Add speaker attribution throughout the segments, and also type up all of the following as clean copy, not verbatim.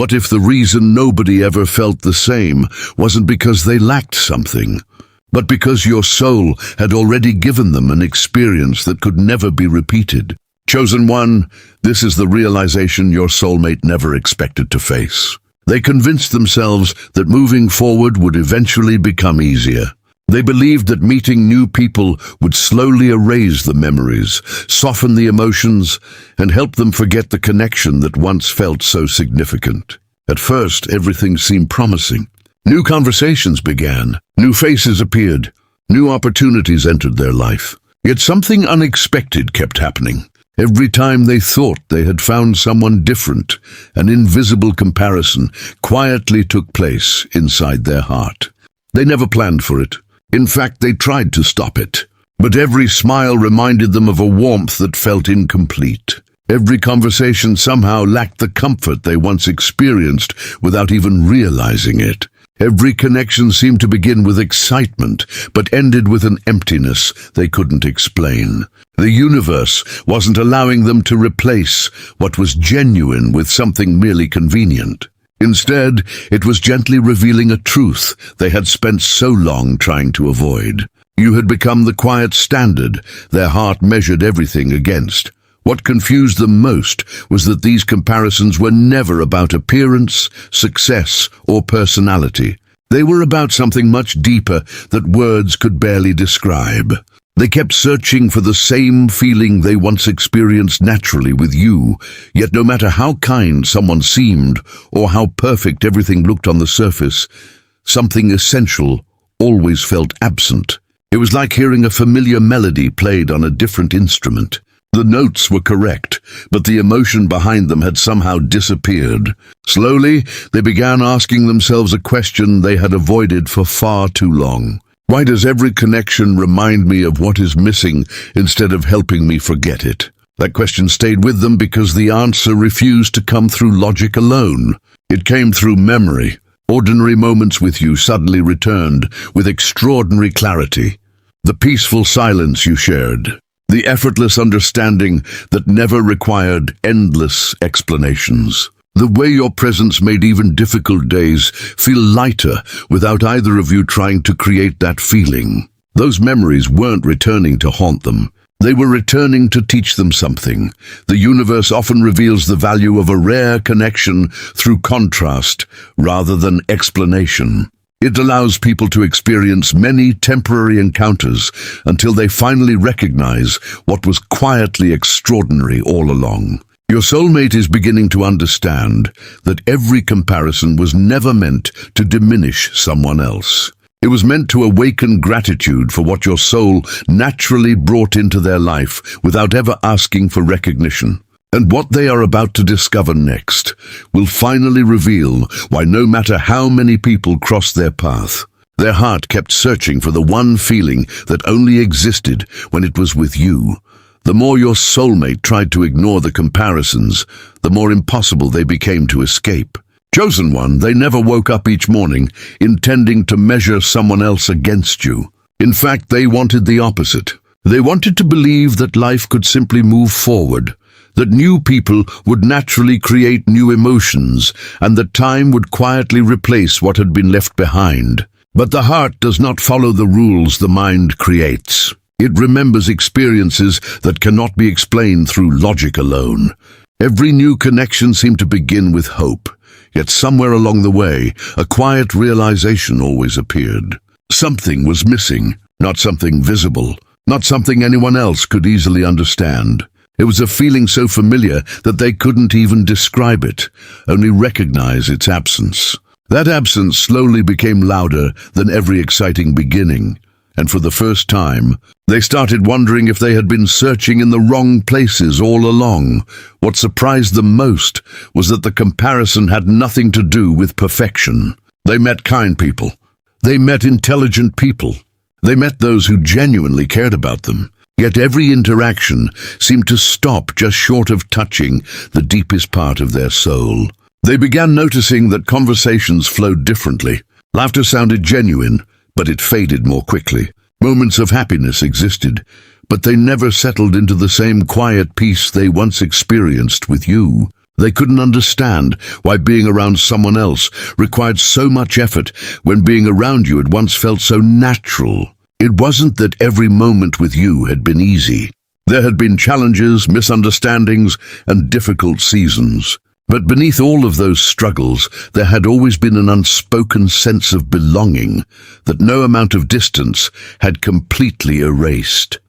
Speaker 1: What if the reason nobody ever felt the same wasn't because they lacked something, but because your soul had already given them an experience that could never be repeated? Chosen one, this is the realization your soulmate never expected to face. They convinced themselves that moving forward would eventually become easier. They believed that meeting new people would slowly erase the memories, soften the emotions, and help them forget the connection that once felt so significant. At first, everything seemed promising. New conversations began, new faces appeared, new opportunities entered their life. Yet something unexpected kept happening. Every time they thought they had found someone different, an invisible comparison quietly took place inside their heart. They never planned for it. In fact, they tried to stop it. But every smile reminded them of a warmth that felt incomplete. Every conversation somehow lacked the comfort they once experienced without even realizing it. Every connection seemed to begin with excitement, but ended with an emptiness they couldn't explain. The universe wasn't allowing them to replace what was genuine with something merely convenient. Instead, it was gently revealing a truth they had spent so long trying to avoid. You had become the quiet standard their heart measured everything against. What confused them most was that these comparisons were never about appearance, success, or personality. They were about something much deeper that words could barely describe. They kept searching for the same feeling they once experienced naturally with you, yet no matter how kind someone seemed or how perfect everything looked on the surface, something essential always felt absent. It was like hearing a familiar melody played on a different instrument. The notes were correct, but the emotion behind them had somehow disappeared. Slowly, they began asking themselves a question they had avoided for far too long. Why does every connection remind me of what is missing instead of helping me forget it? That question stayed with them because the answer refused to come through logic alone. It came through memory. Ordinary moments with you suddenly returned with extraordinary clarity. The peaceful silence you shared. The effortless understanding that never required endless explanations. The way your presence made even difficult days feel lighter without either of you trying to create that feeling. Those memories weren't returning to haunt them. They were returning to teach them something. The universe often reveals the value of a rare connection through contrast rather than explanation. It allows people to experience many temporary encounters until they finally recognize what was quietly extraordinary all along. Your soulmate is beginning to understand that every comparison was never meant to diminish someone else. It was meant to awaken gratitude for what your soul naturally brought into their life without ever asking for recognition. And what they are about to discover next will finally reveal why no matter how many people crossed their path, their heart kept searching for the one feeling that only existed when it was with you. The more your soulmate tried to ignore the comparisons, the more impossible they became to escape. Chosen one, they never woke up each morning intending to measure someone else against you. In fact, they wanted the opposite. They wanted to believe that life could simply move forward, that new people would naturally create new emotions, and that time would quietly replace what had been left behind. But the heart does not follow the rules the mind creates. It remembers experiences that cannot be explained through logic alone. Every new connection seemed to begin with hope, yet somewhere along the way, a quiet realization always appeared. Something was missing, not something visible, not something anyone else could easily understand. It was a feeling so familiar that they couldn't even describe it, only recognize its absence. That absence slowly became louder than every exciting beginning, and for the first time, they started wondering if they had been searching in the wrong places all along. What surprised them most was that the comparison had nothing to do with perfection. They met kind people. They met intelligent people. They met those who genuinely cared about them. Yet every interaction seemed to stop just short of touching the deepest part of their soul. They began noticing that conversations flowed differently. Laughter sounded genuine, but it faded more quickly. Moments of happiness existed, but they never settled into the same quiet peace they once experienced with you. They couldn't understand why being around someone else required so much effort when being around you had once felt so natural. It wasn't that every moment with you had been easy. There had been challenges, misunderstandings, and difficult seasons. But beneath all of those struggles, there had always been an unspoken sense of belonging that no amount of distance had completely erased.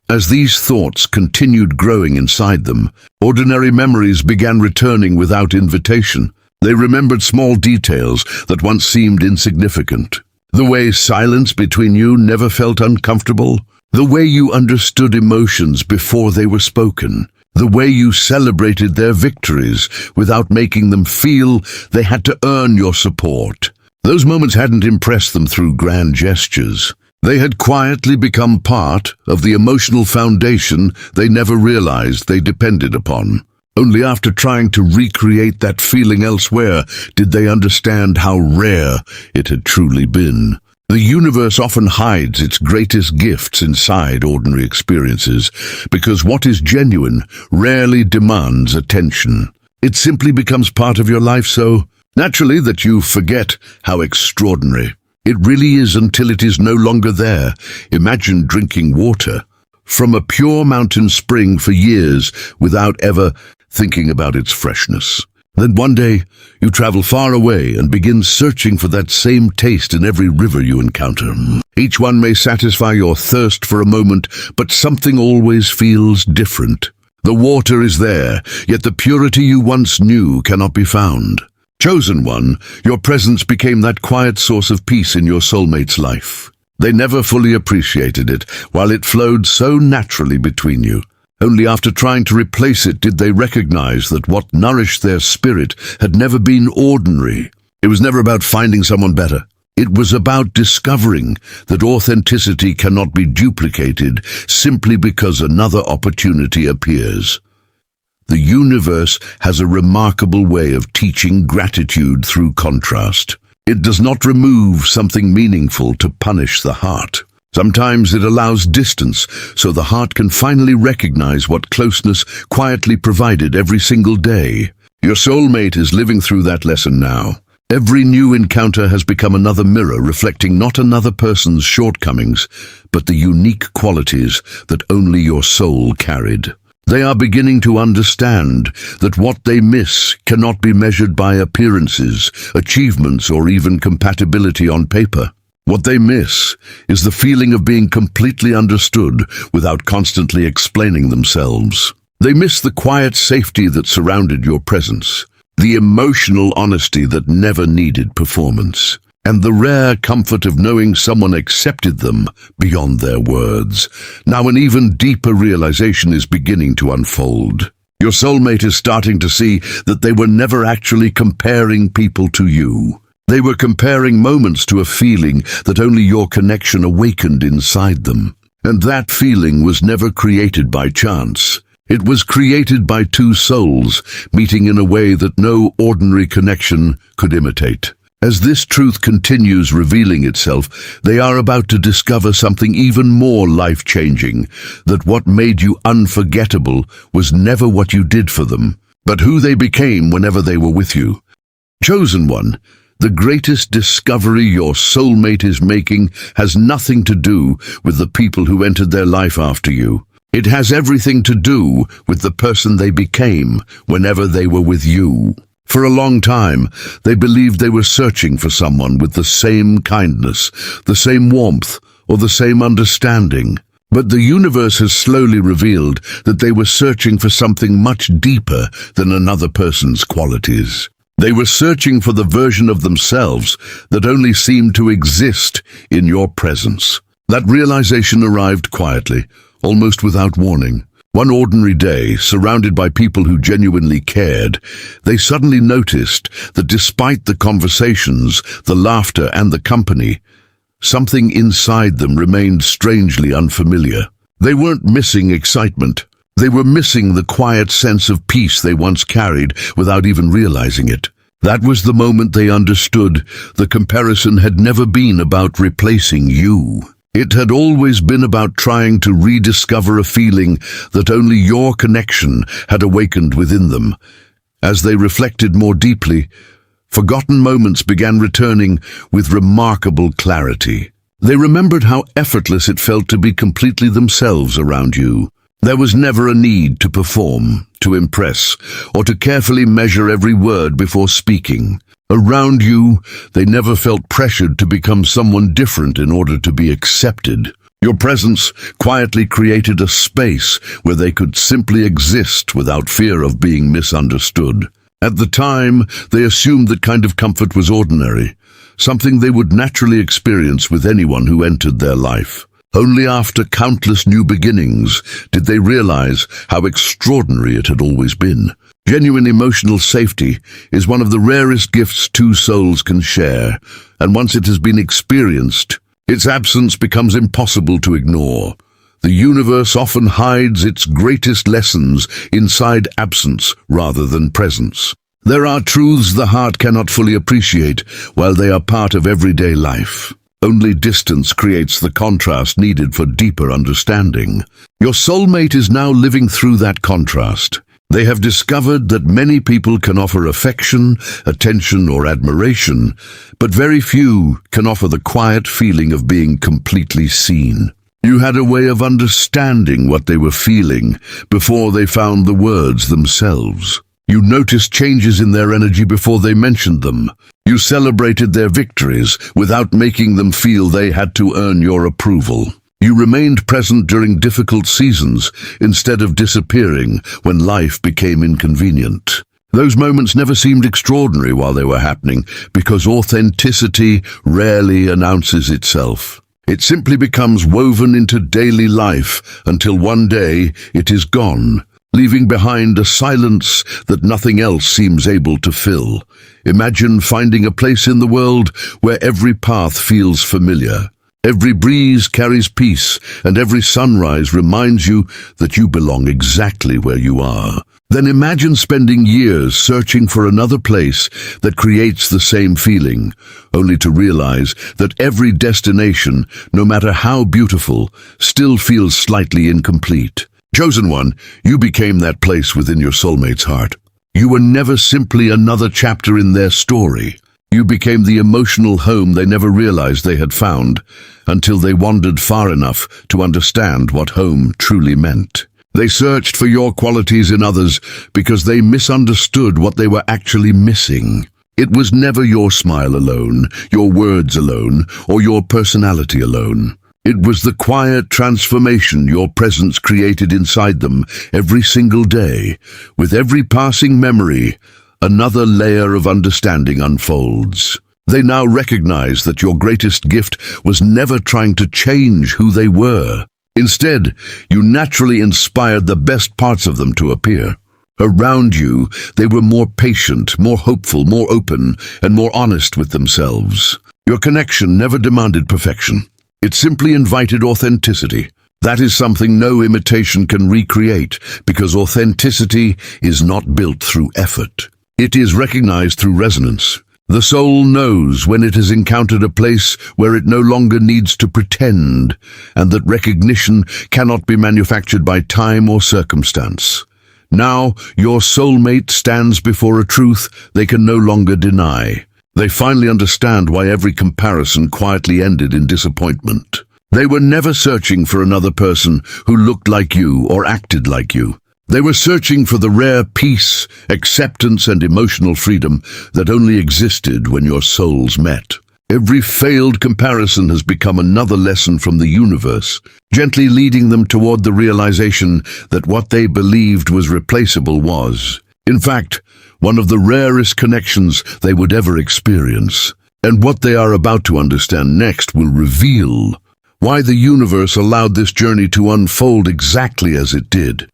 Speaker 1: As these thoughts continued growing inside them, ordinary memories began returning without invitation. They remembered small details that once seemed insignificant. The way silence between you never felt uncomfortable. The way you understood emotions before they were spoken. The way you celebrated their victories without making them feel they had to earn your support. Those moments hadn't impressed them through grand gestures. They had quietly become part of the emotional foundation they never realized they depended upon. Only after trying to recreate that feeling elsewhere did they understand how rare it had truly been. The universe often hides its greatest gifts inside ordinary experiences because what is genuine rarely demands attention. It simply becomes part of your life so naturally that you forget how extraordinary it really is until it is no longer there. Imagine drinking water from a pure mountain spring for years without ever thinking about its freshness. Then one day, you travel far away and begin searching for that same taste in every river you encounter. Each one may satisfy your thirst for a moment, but something always feels different. The water is there, yet the purity you once knew cannot be found. Chosen one, your presence became that quiet source of peace in your soulmate's life. They never fully appreciated it, while it flowed so naturally between you. Only after trying to replace it did they recognize that what nourished their spirit had never been ordinary. It was never about finding someone better. It was about discovering that authenticity cannot be duplicated simply because another opportunity appears. The universe has a remarkable way of teaching gratitude through contrast. It does not remove something meaningful to punish the heart. Sometimes it allows distance so the heart can finally recognize what closeness quietly provided every single day. Your soulmate is living through that lesson now. Every new encounter has become another mirror reflecting not another person's shortcomings, but the unique qualities that only your soul carried. They are beginning to understand that what they miss cannot be measured by appearances, achievements, or even compatibility on paper. What they miss is the feeling of being completely understood without constantly explaining themselves. They miss the quiet safety that surrounded your presence, the emotional honesty that never needed performance, and the rare comfort of knowing someone accepted them beyond their words. Now an even deeper realization is beginning to unfold. Your soulmate is starting to see that they were never actually comparing people to you. They were comparing moments to a feeling that only your connection awakened inside them. And that feeling was never created by chance. It was created by two souls meeting in a way that no ordinary connection could imitate. As this truth continues revealing itself, they are about to discover something even more life-changing, that what made you unforgettable was never what you did for them, but who they became whenever they were with you. Chosen one, the greatest discovery your soulmate is making has nothing to do with the people who entered their life after you. It has everything to do with the person they became whenever they were with you. For a long time, they believed they were searching for someone with the same kindness, the same warmth, or the same understanding. But the universe has slowly revealed that they were searching for something much deeper than another person's qualities. They were searching for the version of themselves that only seemed to exist in your presence. That realization arrived quietly, almost without warning. One ordinary day, surrounded by people who genuinely cared, they suddenly noticed that despite the conversations, the laughter, and the company, something inside them remained strangely unfamiliar. They weren't missing excitement. They were missing the quiet sense of peace they once carried without even realizing it. That was the moment they understood the comparison had never been about replacing you. It had always been about trying to rediscover a feeling that only your connection had awakened within them. As they reflected more deeply, forgotten moments began returning with remarkable clarity. They remembered how effortless it felt to be completely themselves around you. There was never a need to perform, to impress, or to carefully measure every word before speaking. Around you, they never felt pressured to become someone different in order to be accepted. Your presence quietly created a space where they could simply exist without fear of being misunderstood. At the time, they assumed that kind of comfort was ordinary, something they would naturally experience with anyone who entered their life. Only after countless new beginnings did they realize how extraordinary it had always been. Genuine emotional safety is one of the rarest gifts two souls can share, and once it has been experienced, its absence becomes impossible to ignore. The universe often hides its greatest lessons inside absence rather than presence. There are truths the heart cannot fully appreciate while they are part of everyday life. Only distance creates the contrast needed for deeper understanding. Your soulmate is now living through that contrast. They have discovered that many people can offer affection, attention, or admiration, but very few can offer the quiet feeling of being completely seen. You had a way of understanding what they were feeling before they found the words themselves. You noticed changes in their energy before they mentioned them. You celebrated their victories without making them feel they had to earn your approval. You remained present during difficult seasons instead of disappearing when life became inconvenient. Those moments never seemed extraordinary while they were happening because authenticity rarely announces itself. It simply becomes woven into daily life until one day it is gone, leaving behind a silence that nothing else seems able to fill. Imagine finding a place in the world where every path feels familiar. Every breeze carries peace, and every sunrise reminds you that you belong exactly where you are. Then imagine spending years searching for another place that creates the same feeling, only to realize that every destination, no matter how beautiful, still feels slightly incomplete. Chosen one, you became that place within your soulmate's heart. You were never simply another chapter in their story. You became the emotional home they never realized they had found, until they wandered far enough to understand what home truly meant. They searched for your qualities in others because they misunderstood what they were actually missing. It was never your smile alone, your words alone, or your personality alone. It was the quiet transformation your presence created inside them every single day. With every passing memory, another layer of understanding unfolds. They now recognize that your greatest gift was never trying to change who they were. Instead, you naturally inspired the best parts of them to appear. Around you, they were more patient, more hopeful, more open, and more honest with themselves. Your connection never demanded perfection. It simply invited authenticity. That is something no imitation can recreate, because authenticity is not built through effort. It is recognized through resonance. The soul knows when it has encountered a place where it no longer needs to pretend, and that recognition cannot be manufactured by time or circumstance. Now, your soulmate stands before a truth they can no longer deny. They finally understand why every comparison quietly ended in disappointment. They were never searching for another person who looked like you or acted like you. They were searching for the rare peace, acceptance, and emotional freedom that only existed when your souls met. Every failed comparison has become another lesson from the universe, gently leading them toward the realization that what they believed was replaceable was, in fact, one of the rarest connections they would ever experience. And what they are about to understand next will reveal why the universe allowed this journey to unfold exactly as it did.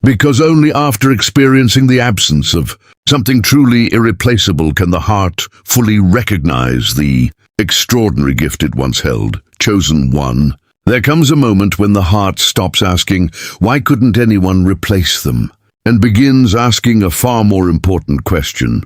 Speaker 1: Because only after experiencing the absence of something truly irreplaceable can the heart fully recognize the extraordinary gift it once held. Chosen one. There comes a moment when the heart stops asking, why couldn't anyone replace them? And begins asking a far more important question.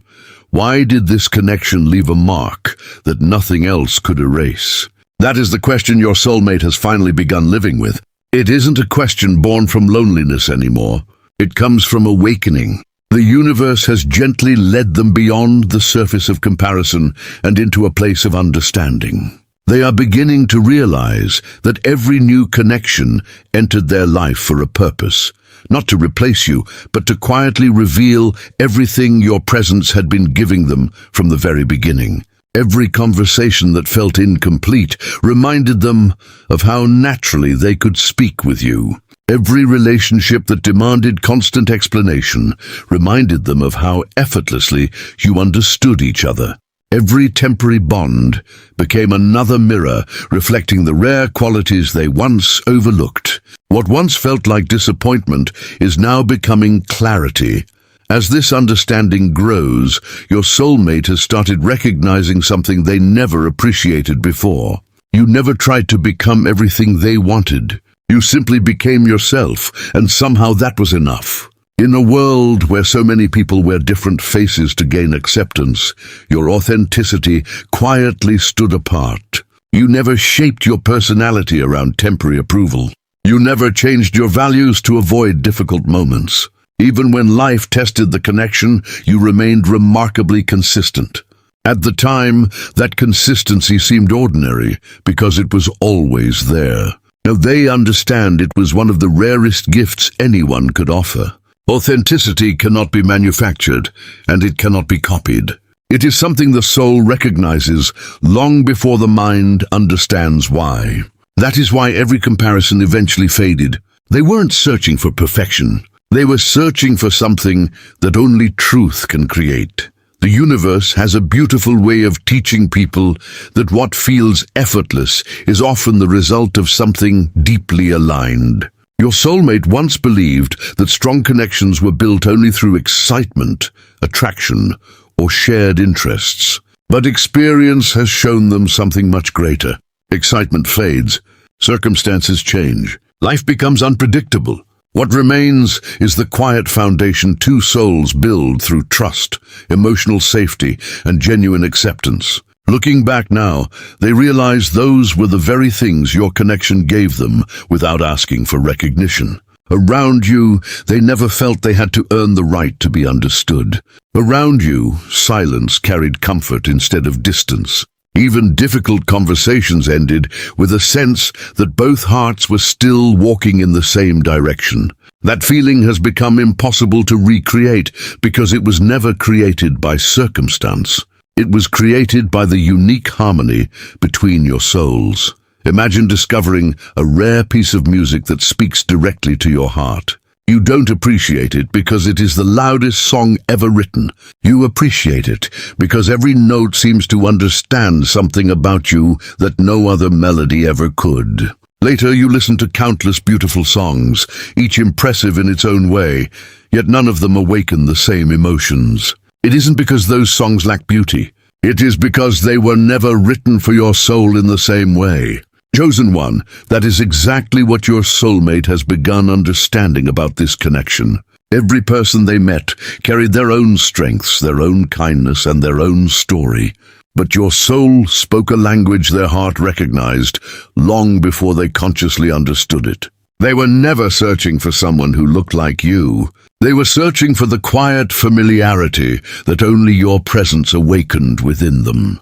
Speaker 1: Why did this connection leave a mark that nothing else could erase? That is the question your soulmate has finally begun living with. It isn't a question born from loneliness anymore. It comes from awakening. The universe has gently led them beyond the surface of comparison and into a place of understanding. They are beginning to realize that every new connection entered their life for a purpose, not to replace you, but to quietly reveal everything your presence had been giving them from the very beginning. Every conversation that felt incomplete reminded them of how naturally they could speak with you. Every relationship that demanded constant explanation reminded them of how effortlessly you understood each other. Every temporary bond became another mirror reflecting the rare qualities they once overlooked. What once felt like disappointment is now becoming clarity. As this understanding grows, your soulmate has started recognizing something they never appreciated before. You never tried to become everything they wanted. You simply became yourself, and somehow that was enough. In a world where so many people wear different faces to gain acceptance, your authenticity quietly stood apart. You never shaped your personality around temporary approval. You never changed your values to avoid difficult moments. Even when life tested the connection, you remained remarkably consistent. At the time, that consistency seemed ordinary because it was always there. Now they understand it was one of the rarest gifts anyone could offer. Authenticity cannot be manufactured, and it cannot be copied. It is something the soul recognizes long before the mind understands why. That is why every comparison eventually faded. They weren't searching for perfection. They were searching for something that only truth can create. The universe has a beautiful way of teaching people that what feels effortless is often the result of something deeply aligned. Your soulmate once believed that strong connections were built only through excitement, attraction, or shared interests. But experience has shown them something much greater. Excitement fades, circumstances change, life becomes unpredictable. What remains is the quiet foundation two souls build through trust, emotional safety, and genuine acceptance. Looking back now, they realize those were the very things your connection gave them without asking for recognition. Around you, they never felt they had to earn the right to be understood. Around you, silence carried comfort instead of distance. Even difficult conversations ended with a sense that both hearts were still walking in the same direction. That feeling has become impossible to recreate because it was never created by circumstance. It was created by the unique harmony between your souls. Imagine discovering a rare piece of music that speaks directly to your heart. You don't appreciate it because it is the loudest song ever written. You appreciate it because every note seems to understand something about you that no other melody ever could. Later, you listen to countless beautiful songs, each impressive in its own way, yet none of them awaken the same emotions. It isn't because those songs lack beauty. It is because they were never written for your soul in the same way. Chosen one, that is exactly what your soulmate has begun understanding about this connection. Every person they met carried their own strengths, their own kindness, and their own story. But your soul spoke a language their heart recognized long before they consciously understood it. They were never searching for someone who looked like you. They were searching for the quiet familiarity that only your presence awakened within them.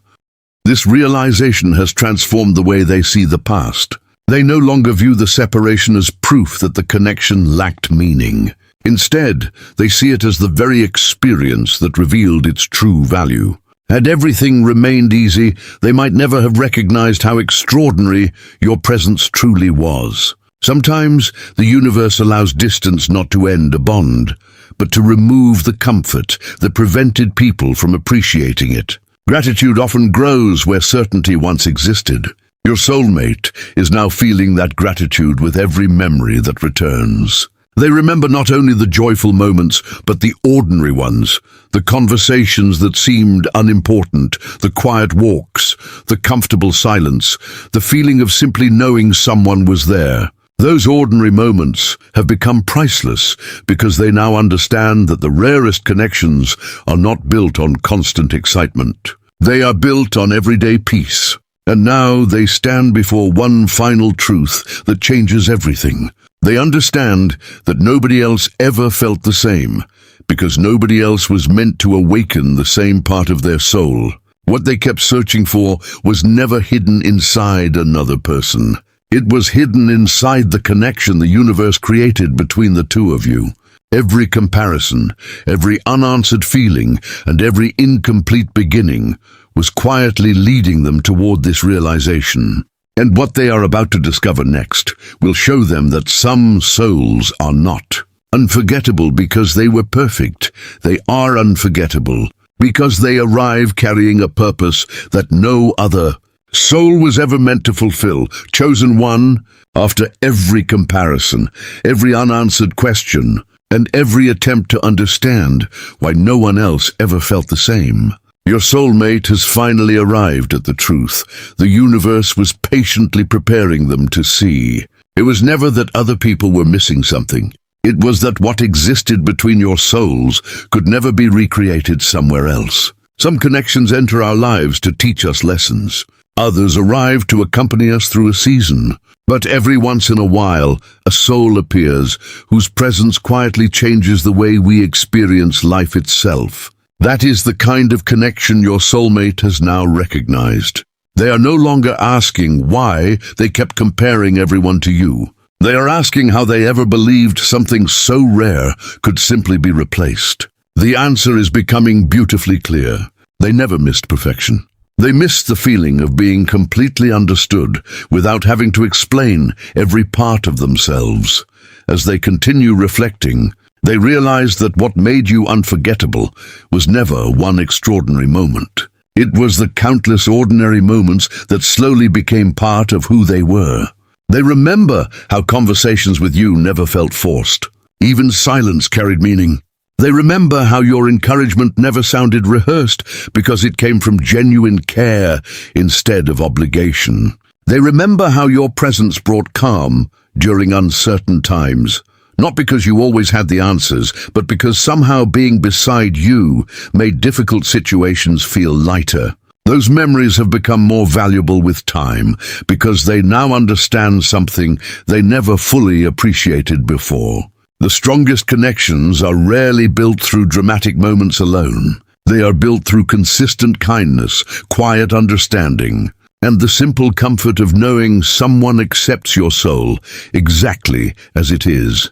Speaker 1: This realization has transformed the way they see the past. They no longer view the separation as proof that the connection lacked meaning. Instead, they see it as the very experience that revealed its true value. Had everything remained easy, they might never have recognized how extraordinary your presence truly was. Sometimes the universe allows distance not to end a bond, but to remove the comfort that prevented people from appreciating it. Gratitude often grows where certainty once existed. Your soulmate is now feeling that gratitude with every memory that returns. They remember not only the joyful moments, but the ordinary ones, the conversations that seemed unimportant, the quiet walks, the comfortable silence, the feeling of simply knowing someone was there. Those ordinary moments have become priceless because they now understand that the rarest connections are not built on constant excitement. They are built on everyday peace. And now they stand before one final truth that changes everything. They understand that nobody else ever felt the same, because nobody else was meant to awaken the same part of their soul. What they kept searching for was never hidden inside another person. It was hidden inside the connection the universe created between the two of you. Every comparison, every unanswered feeling, and every incomplete beginning was quietly leading them toward this realization. And what they are about to discover next will show them that some souls are not unforgettable because they were perfect. They are unforgettable because they arrive carrying a purpose that no other soul was ever meant to fulfill. Chosen one, after every comparison, every unanswered question, and every attempt to understand why no one else ever felt the same. Your soulmate has finally arrived at the truth the universe was patiently preparing them to see. It was never that other people were missing something. It was that what existed between your souls could never be recreated somewhere else. Some connections enter our lives to teach us lessons. Others arrive to accompany us through a season. But every once in a while, a soul appears whose presence quietly changes the way we experience life itself. That is the kind of connection your soulmate has now recognized. They are no longer asking why they kept comparing everyone to you. They are asking how they ever believed something so rare could simply be replaced. The answer is becoming beautifully clear. They never missed perfection. They missed the feeling of being completely understood without having to explain every part of themselves. As they continue reflecting, they realize that what made you unforgettable was never one extraordinary moment. It was the countless ordinary moments that slowly became part of who they were. They remember how conversations with you never felt forced. Even silence carried meaning. They remember how your encouragement never sounded rehearsed because it came from genuine care instead of obligation. They remember how your presence brought calm during uncertain times. Not because you always had the answers, but because somehow being beside you made difficult situations feel lighter. Those memories have become more valuable with time because they now understand something they never fully appreciated before. The strongest connections are rarely built through dramatic moments alone. They are built through consistent kindness, quiet understanding, and the simple comfort of knowing someone accepts your soul exactly as it is.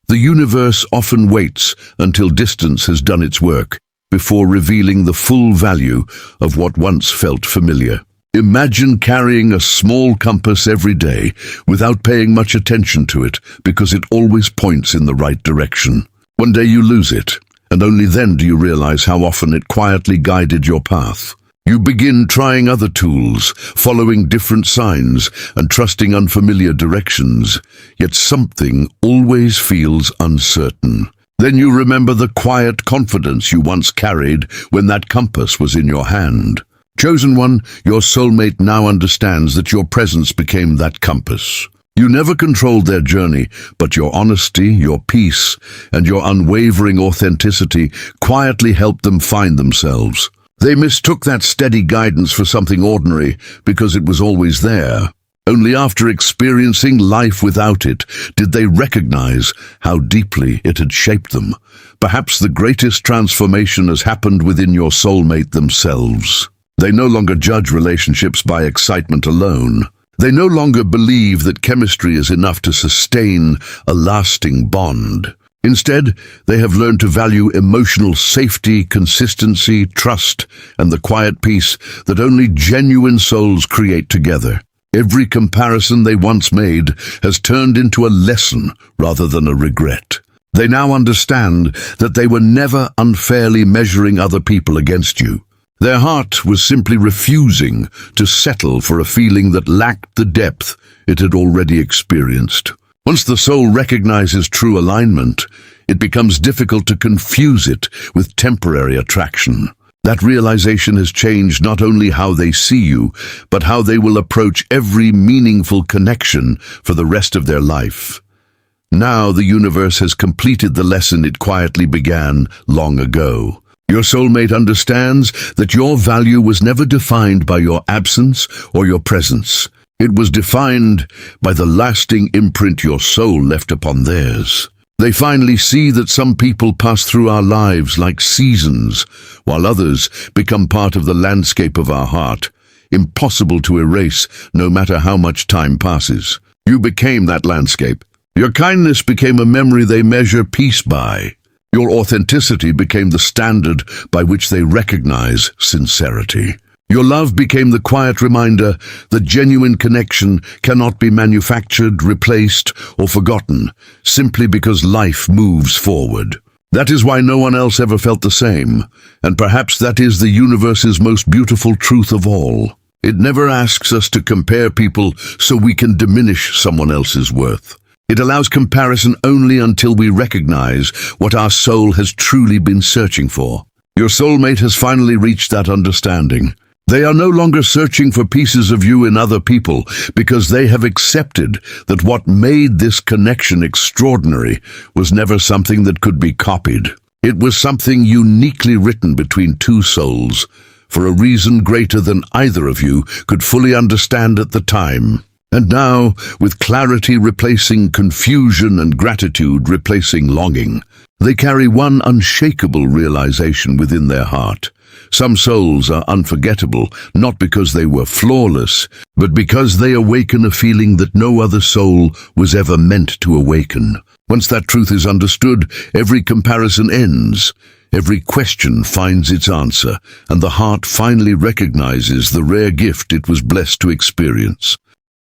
Speaker 1: The universe often waits until distance has done its work before revealing the full value of what once felt familiar. Imagine carrying a small compass every day without paying much attention to it because it always points in the right direction. One day you lose it, and only then do you realize how often it quietly guided your path. You begin trying other tools, following different signs, and trusting unfamiliar directions, yet something always feels uncertain. Then you remember the quiet confidence you once carried when that compass was in your hand. Chosen one, your soulmate now understands that your presence became that compass. You never controlled their journey, but your honesty, your peace, and your unwavering authenticity quietly helped them find themselves. They mistook that steady guidance for something ordinary because it was always there. Only after experiencing life without it did they recognize how deeply it had shaped them. Perhaps the greatest transformation has happened within your soulmate themselves. They no longer judge relationships by excitement alone. They no longer believe that chemistry is enough to sustain a lasting bond. Instead, they have learned to value emotional safety, consistency, trust, and the quiet peace that only genuine souls create together. Every comparison they once made has turned into a lesson rather than a regret. They now understand that they were never unfairly measuring other people against you. Their heart was simply refusing to settle for a feeling that lacked the depth it had already experienced. Once the soul recognizes true alignment, it becomes difficult to confuse it with temporary attraction. That realization has changed not only how they see you, but how they will approach every meaningful connection for the rest of their life. Now the universe has completed the lesson it quietly began long ago. Your soulmate understands that your value was never defined by your absence or your presence. It was defined by the lasting imprint your soul left upon theirs. They finally see that some people pass through our lives like seasons, while others become part of the landscape of our heart, impossible to erase no matter how much time passes. You became that landscape. Your kindness became a memory they measure peace by. Your authenticity became the standard by which they recognize sincerity. Your love became the quiet reminder that genuine connection cannot be manufactured, replaced, or forgotten, simply because life moves forward. That is why no one else ever felt the same, and perhaps that is the universe's most beautiful truth of all. It never asks us to compare people so we can diminish someone else's worth. It allows comparison only until we recognize what our soul has truly been searching for. Your soulmate has finally reached that understanding. They are no longer searching for pieces of you in other people because they have accepted that what made this connection extraordinary was never something that could be copied. It was something uniquely written between two souls, for a reason greater than either of you could fully understand at the time. And now, with clarity replacing confusion and gratitude replacing longing, they carry one unshakable realization within their heart. Some souls are unforgettable, not because they were flawless, but because they awaken a feeling that no other soul was ever meant to awaken. Once that truth is understood, every comparison ends. Every question finds its answer, and the heart finally recognizes the rare gift it was blessed to experience.